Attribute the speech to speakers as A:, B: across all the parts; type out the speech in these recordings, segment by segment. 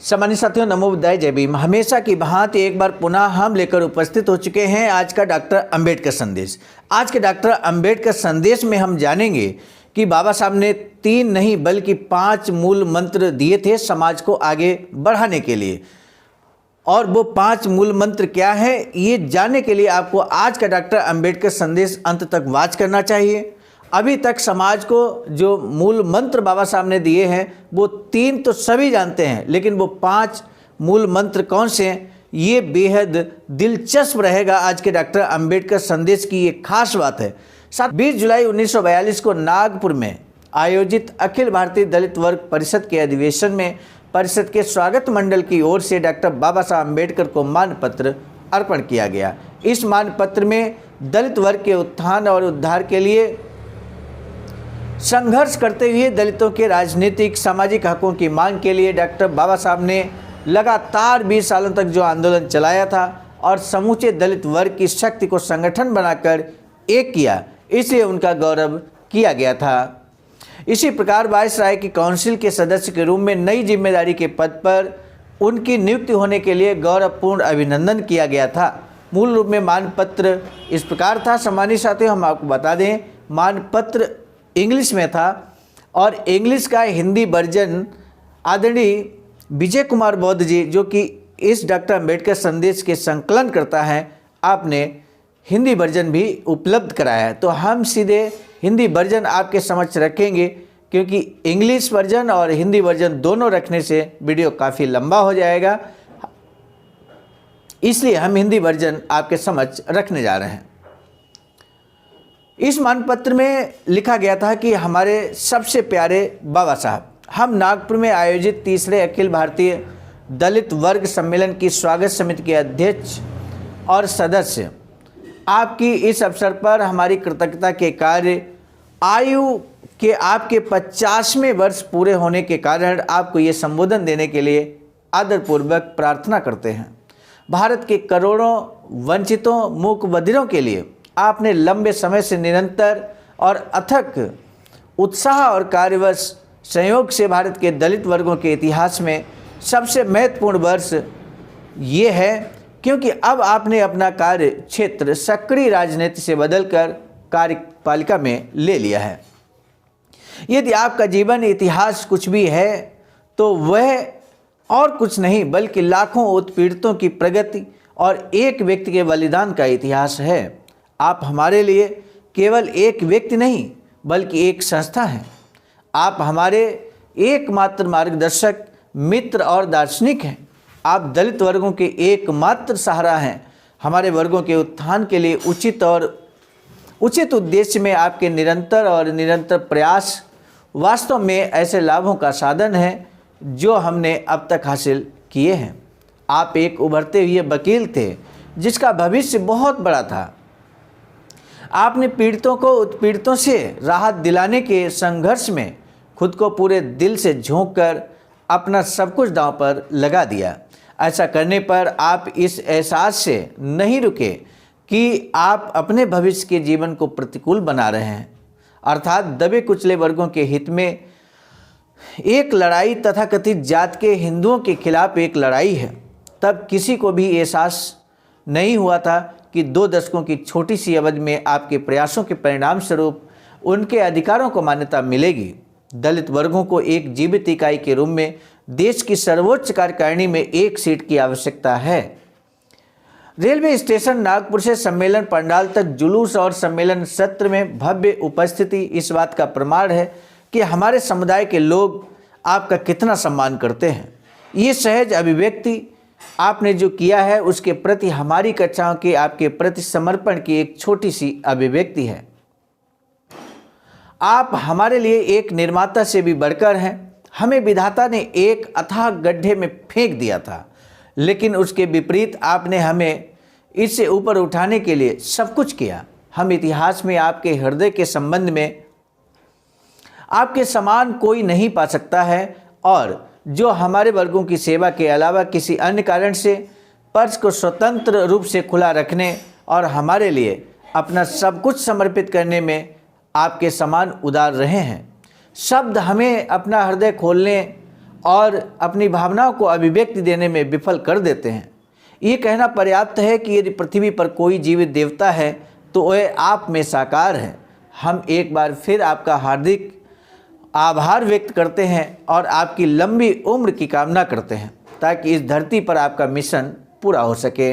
A: सम्मानित साथियों, नमो बुद्धाय, जय भीम। हमेशा की भांति एक बार पुनः हम लेकर उपस्थित हो चुके हैं आज का डॉक्टर अंबेडकर संदेश। आज के डॉक्टर अंबेडकर संदेश में हम जानेंगे कि बाबा साहब ने 3 नहीं बल्कि 5 मूल मंत्र दिए थे समाज को आगे बढ़ाने के लिए। और वो 5 मूल मंत्र क्या है, ये जानने के लिए आपको आज का डॉक्टर अंबेडकर संदेश अंत तक वॉच करना चाहिए। अभी तक समाज को जो मूल मंत्र बाबा साहब ने दिए हैं वो 3 तो सभी जानते हैं, लेकिन वो 5 मूल मंत्र कौन से हैं, ये बेहद दिलचस्प रहेगा। आज के डॉक्टर अंबेडकर संदेश की ये खास बात है। 20 जुलाई 1942 को नागपुर में आयोजित अखिल भारतीय दलित वर्ग परिषद के अधिवेशन में परिषद के स्वागत मंडल की ओर से डॉक्टर बाबा साहब अंबेडकर को मानपत्र अर्पण किया गया। इस मानपत्र में दलित वर्ग के उत्थान और उद्धार के लिए संघर्ष करते हुए दलितों के राजनीतिक सामाजिक हकों की मांग के लिए डॉक्टर बाबा साहब ने लगातार 20 सालों तक जो आंदोलन चलाया था और समूचे दलित वर्ग की शक्ति को संगठन बनाकर एक किया, इसलिए उनका गौरव किया गया था। इसी प्रकार वायसराय की काउंसिल के सदस्य के रूप में नई जिम्मेदारी के पद पर उनकी नियुक्ति होने के लिए गौरवपूर्ण अभिनंदन किया गया था। मूल रूप में मानपत्र इस प्रकार था। सम्मानित साथियों, हम आपको बता दें, मानपत्र इंग्लिश में था और इंग्लिश का हिंदी वर्जन आदरणीय विजय कुमार बौद्ध जी, जो कि इस डॉक्टर अंबेडकर संदेश के संकलन करता है, आपने हिंदी वर्जन भी उपलब्ध कराया है। तो हम सीधे हिंदी वर्जन आपके समक्ष रखेंगे, क्योंकि इंग्लिश वर्जन और हिंदी वर्जन दोनों रखने से वीडियो काफ़ी लंबा हो जाएगा, इसलिए हम हिंदी वर्जन आपके समक्ष रखने जा रहे हैं। इस मानपत्र में लिखा गया था कि हमारे सबसे प्यारे बाबा साहब, हम नागपुर में आयोजित 3रे अखिल भारतीय दलित वर्ग सम्मेलन की स्वागत समिति के अध्यक्ष और सदस्य, आपकी इस अवसर पर हमारी कृतज्ञता के कार्य आयु के आपके 50वें वर्ष पूरे होने के कारण आपको ये संबोधन देने के लिए आदरपूर्वक प्रार्थना करते हैं। भारत के करोड़ों वंचितों मूक बधिरों के लिए आपने लंबे समय से निरंतर और अथक उत्साह और कार्यवश संयोग से भारत के दलित वर्गों के इतिहास में सबसे महत्वपूर्ण वर्ष ये है, क्योंकि अब आपने अपना कार्य क्षेत्र सक्रिय राजनीति से बदलकर कार्यपालिका में ले लिया है। यदि आपका जीवन इतिहास कुछ भी है तो वह और कुछ नहीं बल्कि लाखों उत्पीड़ितों की प्रगति और एक व्यक्ति के बलिदान का इतिहास है। आप हमारे लिए केवल एक व्यक्ति नहीं बल्कि एक संस्था हैं। आप हमारे एकमात्र मार्गदर्शक, मित्र और दार्शनिक हैं। आप दलित वर्गों के एकमात्र सहारा हैं। हमारे वर्गों के उत्थान के लिए उचित उद्देश्य में आपके निरंतर प्रयास वास्तव में ऐसे लाभों का साधन है जो हमने अब तक हासिल किए हैं। आप एक उभरते हुए वकील थे जिसका भविष्य बहुत बड़ा था। आपने पीड़ितों को उत्पीड़ितों से राहत दिलाने के संघर्ष में खुद को पूरे दिल से झोंक कर अपना सब कुछ दांव पर लगा दिया। ऐसा करने पर आप इस एहसास से नहीं रुके कि आप अपने भविष्य के जीवन को प्रतिकूल बना रहे हैं, अर्थात दबे कुचले वर्गों के हित में एक लड़ाई, तथाकथित जात के हिंदुओं के खिलाफ एक लड़ाई है। तब किसी को भी एहसास नहीं हुआ था कि 2 दशकों की छोटी सी अवधि में आपके प्रयासों के परिणाम स्वरूप उनके अधिकारों को मान्यता मिलेगी। दलित वर्गों को एक जीवित इकाई के रूप में देश की सर्वोच्च कार्यकारिणी में 1 सीट की आवश्यकता है। रेलवे स्टेशन नागपुर से सम्मेलन पंडाल तक जुलूस और सम्मेलन सत्र में भव्य उपस्थिति इस बात का प्रमाण है कि हमारे समुदाय के लोग आपका कितना सम्मान करते हैं। ये सहज अभिव्यक्ति आपने जो किया है उसके प्रति हमारी कक्षाओं के आपके प्रति समर्पण की एक छोटी सी अभिव्यक्ति है। आप हमारे लिए एक निर्माता से भी बढ़कर हैं। हमें विधाता ने एक अथाह गड्ढे में फेंक दिया था, लेकिन उसके विपरीत आपने हमें इससे ऊपर उठाने के लिए सब कुछ किया। हम इतिहास में आपके हृदय के संबंध में आपके समान कोई नहीं पा सकता है, और जो हमारे वर्गों की सेवा के अलावा किसी अन्य कारण से पर्स को स्वतंत्र रूप से खुला रखने और हमारे लिए अपना सब कुछ समर्पित करने में आपके समान उदार रहे हैं। शब्द हमें अपना हृदय खोलने और अपनी भावनाओं को अभिव्यक्ति देने में विफल कर देते हैं। ये कहना पर्याप्त है कि यदि पृथ्वी पर कोई जीवित देवता है तो वह आप में साकार है। हम एक बार फिर आपका हार्दिक आभार व्यक्त करते हैं और आपकी लंबी उम्र की कामना करते हैं ताकि इस धरती पर आपका मिशन पूरा हो सके।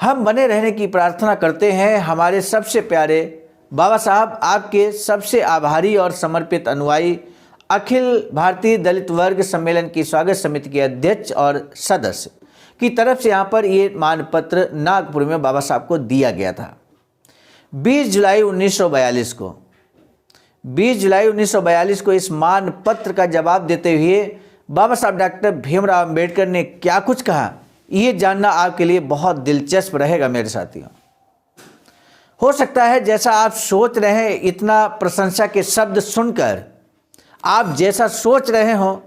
A: हम बने रहने की प्रार्थना करते हैं। हमारे सबसे प्यारे बाबा साहब, आपके सबसे आभारी और समर्पित अनुयायी अखिल भारतीय दलित वर्ग सम्मेलन की स्वागत समिति के अध्यक्ष और सदस्य की तरफ से यहाँ पर ये मानपत्र नागपुर में बाबा साहब को दिया गया था। 20 जुलाई 1942 को इस मानपत्र का जवाब देते हुए बाबा साहब डॉक्टर भीमराव अंबेडकर ने क्या कुछ कहा, ये जानना आपके लिए बहुत दिलचस्प रहेगा मेरे साथियों। हो सकता है जैसा आप सोच रहे हैं, इतना प्रशंसा के शब्द सुनकर आप जैसा सोच रहे हो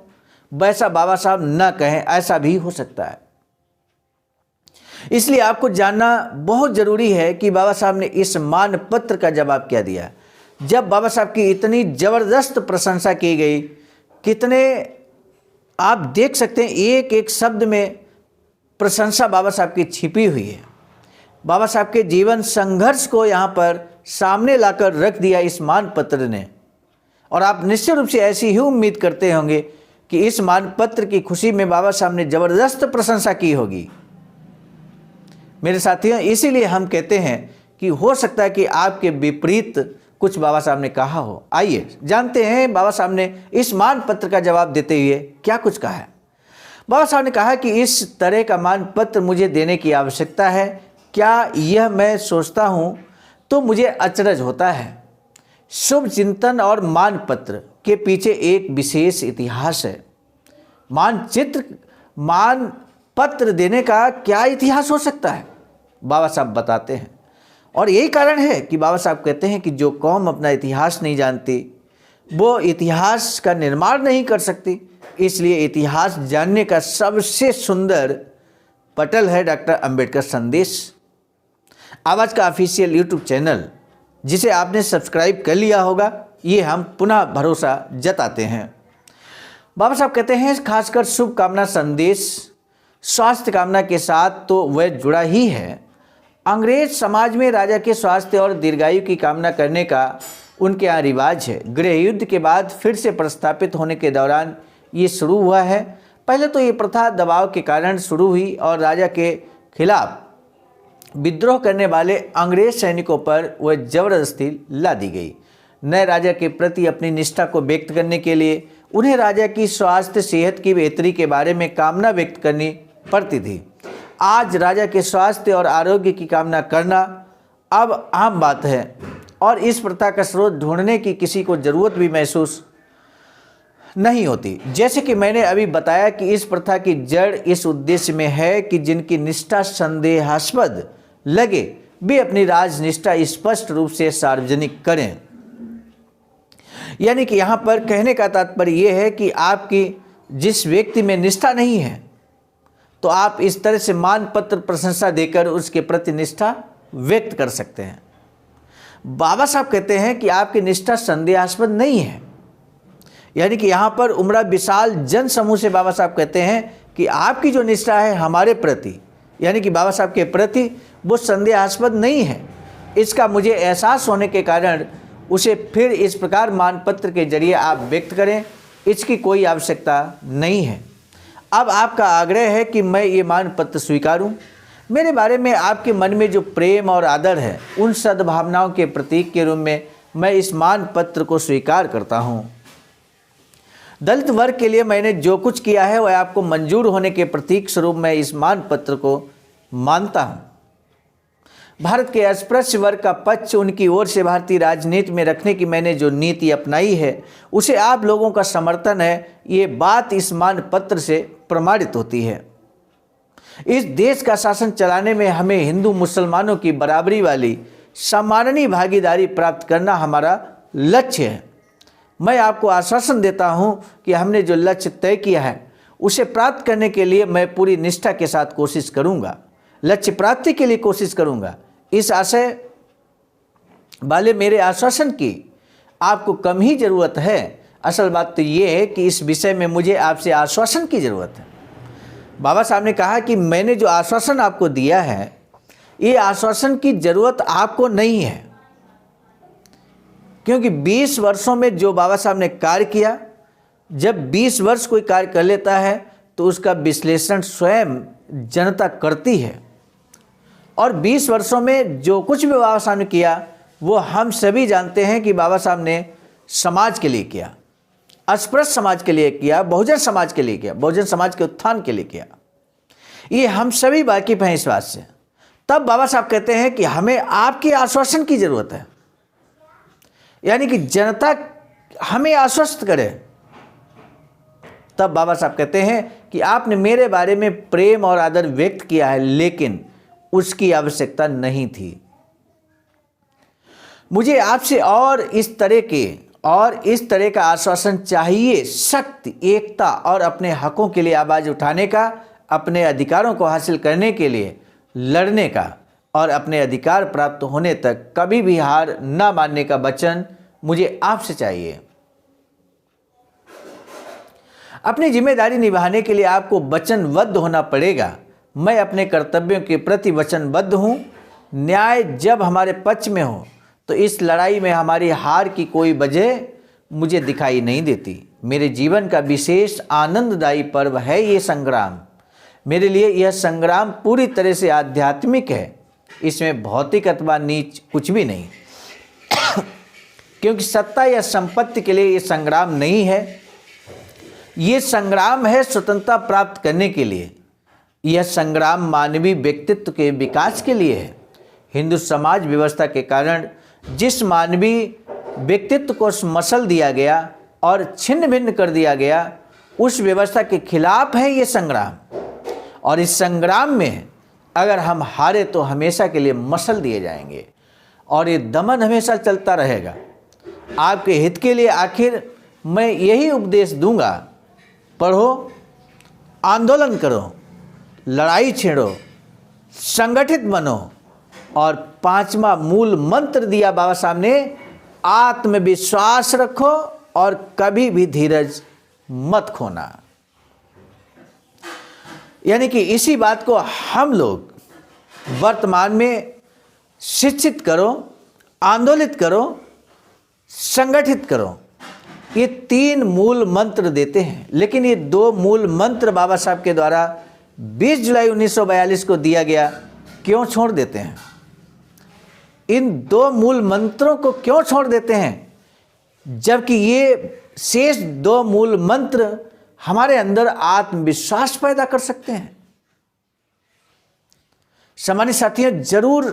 A: वैसा बाबा साहब न कहें, ऐसा भी हो सकता है। इसलिए आपको जानना बहुत जरूरी है कि बाबा साहब ने इस मानपत्र का जवाब क्या दिया। जब बाबा साहब की इतनी जबरदस्त प्रशंसा की गई, कितने आप देख सकते हैं एक एक शब्द में प्रशंसा बाबा साहब की छिपी हुई है। बाबा साहब के जीवन संघर्ष को यहाँ पर सामने लाकर रख दिया इस मानपत्र ने। और आप निश्चित रूप से ऐसी ही उम्मीद करते होंगे कि इस मानपत्र की खुशी में बाबा साहब ने जबरदस्त प्रशंसा की होगी। मेरे साथियों, इसीलिए हम कहते हैं कि हो सकता है कि आपके विपरीत कुछ बाबा साहब ने कहा हो। आइए जानते हैं बाबा साहब ने इस मानपत्र का जवाब देते हुए क्या कुछ कहा है। बाबा साहब ने कहा कि इस तरह का मानपत्र मुझे देने की आवश्यकता है। क्या यह मैं सोचता हूँ तो मुझे अचरज होता है। शुभ चिंतन और मानपत्र के पीछे एक विशेष इतिहास है। मानपत्र देने का क्या इतिहास हो सकता है, बाबा साहब बताते हैं। और यही कारण है कि बाबा साहब कहते हैं कि जो कौम अपना इतिहास नहीं जानती वो इतिहास का निर्माण नहीं कर सकती। इसलिए इतिहास जानने का सबसे सुंदर पटल है डॉक्टर अंबेडकर संदेश, आवाज़ का ऑफिशियल यूट्यूब चैनल, जिसे आपने सब्सक्राइब कर लिया होगा। ये हम पुनः भरोसा जताते हैं। बाबा साहब कहते हैं खासकर शुभकामना संदेश स्वास्थ्य कामना के साथ तो वह जुड़ा ही है। अंग्रेज समाज में राजा के स्वास्थ्य और दीर्घायु की कामना करने का उनके यहाँ रिवाज है। गृह युद्ध के बाद फिर से प्रस्तापित होने के दौरान ये शुरू हुआ है। पहले तो ये प्रथा दबाव के कारण शुरू हुई और राजा के खिलाफ विद्रोह करने वाले अंग्रेज सैनिकों पर वह जबरदस्ती ला दी गई। नए राजा के प्रति अपनी निष्ठा को व्यक्त करने के लिए उन्हें राजा की स्वास्थ्य सेहत की बेहतरी के बारे में कामना व्यक्त करनी पड़ती थी। आज राजा के स्वास्थ्य और आरोग्य की कामना करना अब आम बात है और इस प्रथा का स्रोत ढूंढने की किसी को ज़रूरत भी महसूस नहीं होती। जैसे कि मैंने अभी बताया कि इस प्रथा की जड़ इस उद्देश्य में है कि जिनकी निष्ठा संदेहास्पद लगे वे अपनी राजनिष्ठा स्पष्ट रूप से सार्वजनिक करें। यानी कि यहाँ पर कहने का तात्पर्य यह है कि आपकी जिस व्यक्ति में निष्ठा नहीं है तो आप इस तरह से मानपत्र प्रशंसा देकर उसके प्रति निष्ठा व्यक्त कर सकते हैं। बाबा साहब कहते हैं कि आपकी निष्ठा संदेहास्पद नहीं है। यानी कि यहाँ पर उमड़ा विशाल जन समूह से बाबा साहब कहते हैं कि आपकी जो निष्ठा है हमारे प्रति, यानी कि बाबा साहब के प्रति, वो संदेहास्पद नहीं है। इसका मुझे एहसास होने के कारण उसे फिर इस प्रकार मानपत्र के जरिए आप व्यक्त करें, इसकी कोई आवश्यकता नहीं है। अब आपका आग्रह है कि मैं ये मानपत्र स्वीकारूं। मेरे बारे में आपके मन में जो प्रेम और आदर है उन सद्भावनाओं के प्रतीक के रूप में मैं इस मानपत्र को स्वीकार करता हूं। दलित वर्ग के लिए मैंने जो कुछ किया है वह आपको मंजूर होने के प्रतीक स्वरूप मैं इस मानपत्र को मानता हूं। भारत के अस्पृश्य वर्ग का पक्ष उनकी ओर से भारतीय राजनीति में रखने की मैंने जो नीति अपनाई है उसे आप लोगों का समर्थन है, ये बात इस मानपत्र से प्रमाणित होती है। इस देश का शासन चलाने में हमें हिंदू मुसलमानों की बराबरी वाली सम्माननीय भागीदारी प्राप्त करना हमारा लक्ष्य है। मैं आपको आश्वासन देता हूं कि हमने जो लक्ष्य तय किया है उसे प्राप्त करने के लिए मैं पूरी निष्ठा के साथ कोशिश करूंगा, लक्ष्य प्राप्ति के लिए कोशिश करूंगा। इस आशय वाले मेरे आश्वासन की आपको कम ही जरूरत है। असल बात तो ये है कि इस विषय में मुझे आपसे आश्वासन की ज़रूरत है। बाबा साहब ने कहा कि मैंने जो आश्वासन आपको दिया है, ये आश्वासन की ज़रूरत आपको नहीं है, क्योंकि 20 वर्षों में जो बाबा साहब ने कार्य किया, जब 20 वर्ष कोई कार्य कर लेता है तो उसका विश्लेषण स्वयं जनता करती है। और 20 वर्षों में जो कुछ भी बाबा साहब ने किया वो हम सभी जानते हैं कि बाबा साहब ने समाज के लिए किया, अस्पृश्य समाज के लिए किया, बहुजन समाज के लिए किया, बहुजन समाज के उत्थान के लिए किया। ये हम सभी वाकिफ हैं इस बात से। तब बाबा साहब कहते हैं कि हमें आपके आश्वासन की ज़रूरत है, यानी कि जनता हमें आश्वस्त करे। तब बाबा साहब कहते हैं कि आपने मेरे बारे में प्रेम और आदर व्यक्त किया है, लेकिन उसकी आवश्यकता नहीं थी। मुझे आपसे और इस तरह का आश्वासन चाहिए, शक्ति, एकता और अपने हकों के लिए आवाज़ उठाने का, अपने अधिकारों को हासिल करने के लिए लड़ने का और अपने अधिकार प्राप्त होने तक कभी भी हार न मानने का वचन मुझे आपसे चाहिए। अपनी जिम्मेदारी निभाने के लिए आपको वचनबद्ध होना पड़ेगा। मैं अपने कर्तव्यों के प्रति वचनबद्ध हूँ। न्याय जब हमारे पक्ष में हो तो इस लड़ाई में हमारी हार की कोई वजह मुझे दिखाई नहीं देती। मेरे जीवन का विशेष आनंददायी पर्व है ये संग्राम। मेरे लिए यह संग्राम पूरी तरह से आध्यात्मिक है, इसमें भौतिक अथवा नीच कुछ भी नहीं। क्योंकि सत्ता या संपत्ति के लिए ये संग्राम नहीं है, ये संग्राम है स्वतंत्रता प्राप्त करने के लिए। यह संग्राम मानवीय व्यक्तित्व के विकास के लिए है। हिंदू समाज व्यवस्था के कारण जिस मानवीय व्यक्तित्व को मसल दिया गया और छिन्न भिन्न कर दिया गया, उस व्यवस्था के खिलाफ है ये संग्राम। और इस संग्राम में अगर हम हारे तो हमेशा के लिए मसल दिए जाएंगे और ये दमन हमेशा चलता रहेगा। आपके हित के लिए आखिर मैं यही उपदेश दूंगा, पढ़ो, आंदोलन करो, लड़ाई छेड़ो, संगठित बनो। और 5वां मूल मंत्र दिया बाबा साहब ने, आत्मविश्वास रखो और कभी भी धीरज मत खोना। यानी कि इसी बात को हम लोग वर्तमान में शिक्षित करो, आंदोलित करो, संगठित करो। ये 3 मूल मंत्र देते हैं, लेकिन ये 2 मूल मंत्र बाबा साहब के द्वारा 20 जुलाई 1942 को दिया गया, क्यों छोड़ देते हैं? इन 2 मूल मंत्रों को क्यों छोड़ देते हैं, जबकि ये शेष 2 मूल मंत्र हमारे अंदर आत्मविश्वास पैदा कर सकते हैं? सामान्य साथियों, जरूर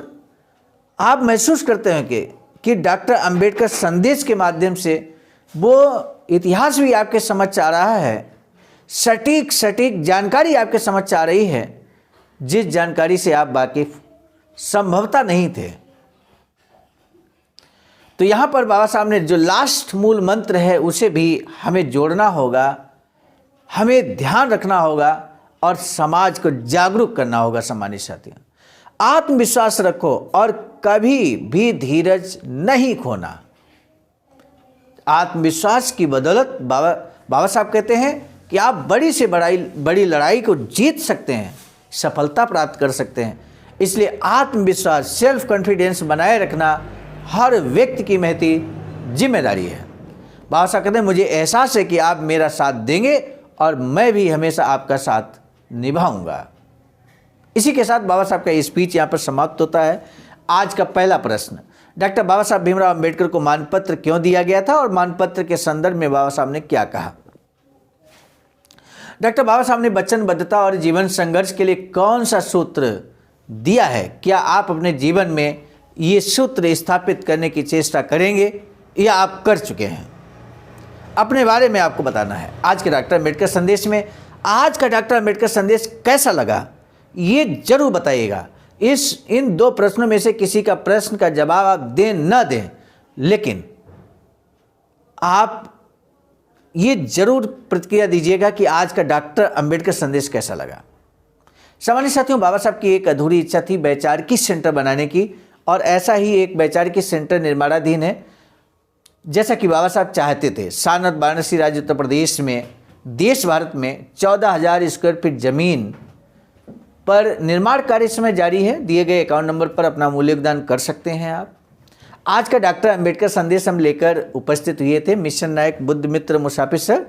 A: आप महसूस करते हैं कि डॉक्टर अंबेडकर संदेश के माध्यम से वो इतिहास भी आपके समझ आ रहा है, सटीक जानकारी आपके समझ आ रही है, जिस जानकारी से आप वाकिफ संभवतः नहीं थे। तो यहाँ पर बाबा साहब ने जो लास्ट मूल मंत्र है उसे भी हमें जोड़ना होगा, हमें ध्यान रखना होगा और समाज को जागरूक करना होगा। सामान्य साथियों, आत्मविश्वास रखो और कभी भी धीरज नहीं खोना। आत्मविश्वास की बदौलत बाबा साहब कहते हैं कि आप बड़ी से बड़ी लड़ाई को जीत सकते हैं, सफलता प्राप्त कर सकते हैं। इसलिए आत्मविश्वास, सेल्फ कॉन्फिडेंस बनाए रखना हर व्यक्ति की महती जिम्मेदारी है। बाबा साहब कहते हैं, मुझे एहसास है कि आप मेरा साथ देंगे और मैं भी हमेशा आपका साथ निभाऊंगा। इसी के साथ बाबा साहब का स्पीच यहाँ पर समाप्त होता है। आज का पहला प्रश्न, डॉक्टर बाबा साहब भीमराव अंबेडकर को मानपत्र क्यों दिया गया था और मानपत्र के संदर्भ में बाबा साहब ने क्या कहा? डॉक्टर बाबा साहब ने वचनबद्धता और जीवन संघर्ष के लिए कौन सा सूत्र दिया है? क्या आप अपने जीवन में ये सूत्र स्थापित करने की चेष्टा करेंगे या आप कर चुके हैं? अपने बारे में आपको बताना है। आज के डॉक्टर अंबेडकर संदेश में आज का डॉक्टर अंबेडकर संदेश कैसा लगा, ये जरूर बताइएगा। इन 2 प्रश्नों में से किसी का प्रश्न का जवाब आप दें न दें, लेकिन आप ये जरूर प्रतिक्रिया दीजिएगा कि आज का डॉक्टर अंबेडकर संदेश कैसा लगा। सामान्य साथियों, बाबा साहब की एक अधूरी इच्छा थी वैचारिकी सेंटर बनाने की, और ऐसा ही एक वैचारिकी सेंटर निर्माणाधीन है जैसा कि बाबा साहब चाहते थे। सारनाथ वाराणसी राज्य उत्तर प्रदेश में देश भारत में 14,000 स्क्वायर फीट जमीन पर निर्माण कार्य इस समय जारी है। दिए गए अकाउंट नंबर पर अपना मूल्य योगदान कर सकते हैं आप। आज का डॉक्टर अंबेडकर संदेश हम लेकर उपस्थित हुए थे मिशन नायक बुद्ध मित्र मुसाफिर सर,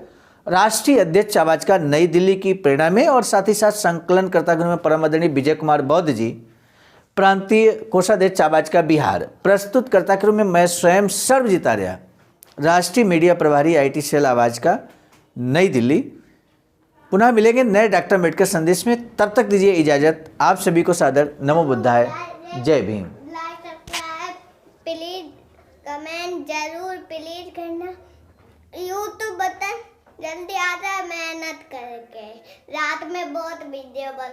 A: राष्ट्रीय अध्यक्ष आवाजका नई दिल्ली की प्रेरणा में, और साथ ही साथ संकलनकर्ता में परम आदरणीय विजय कुमार बौद्ध जी, प्रांतीय कोषाध्यक्ष आवाजका बिहार, प्रस्तुतकर्ता क्रम में मैं स्वयं सर्वजीत आर्य, राष्ट्रीय मीडिया प्रभारी IT सेल आवाजका नई दिल्ली। पुनः मिलेंगे नए डॉक्टर अम्बेडकर संदेश में, तब तक दीजिए इजाजत। आप सभी को सादर नमो बुद्धाय, जय Bhim.
B: Like subscribe please, comment जरूर प्लीज करना। यूट्यूब बटन जल्दी आता है, मेहनत करके रात में बहुत वीडियो बन